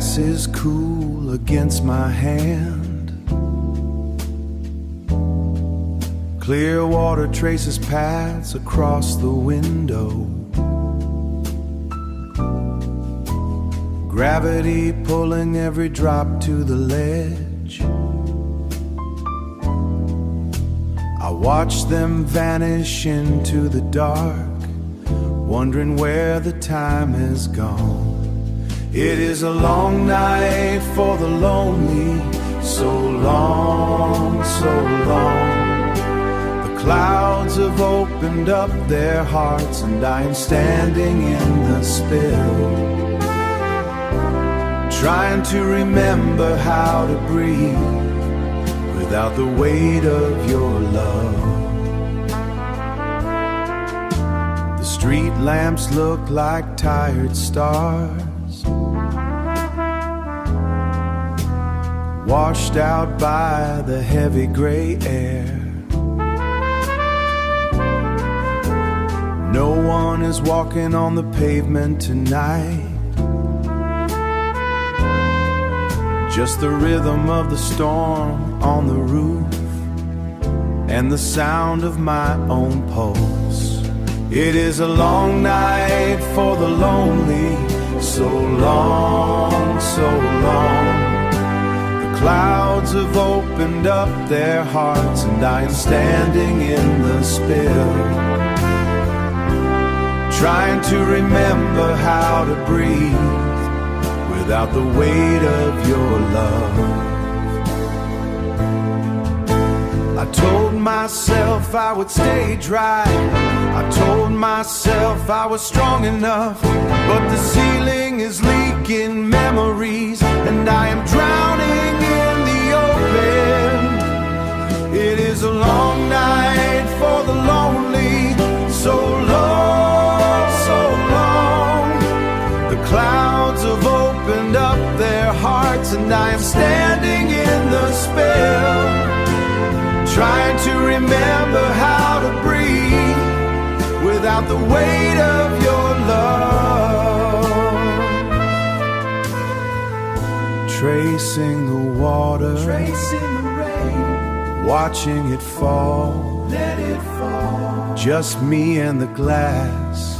glass is cool against my hand. Clear water traces paths across the window. Gravity pulling every drop to the ledge. I watch them vanish into the dark, wondering where the time has gone. It is a long night for the lonely, so long, so long. The clouds have opened up their hearts, and I am standing in the spill, trying to remember how to breathe without the weight of your love. The street lamps look like tired stars, washed out by the heavy gray air. No one is walking on the pavement tonight, just the rhythm of the storm on the roof and the sound of my own pulse. It is a long night for the lonely, so long, so long. The clouds have opened up their hearts, and I am standing in the spill, trying to remember how to breathe without the weight of your love. I told myself I would stay dry, I told myself I was strong enough, but the ceiling is leaking memories, and I am drowning in the open. It is a long night for the lonely, so long, so long. The clouds have opened up their hearts, and I am standing in the spill, trying to remember how to breathe without the weight of your love. Tracing the water, tracing the rain, watching it fall, let it fall. Just me and the glass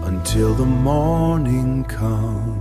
until the morning comes.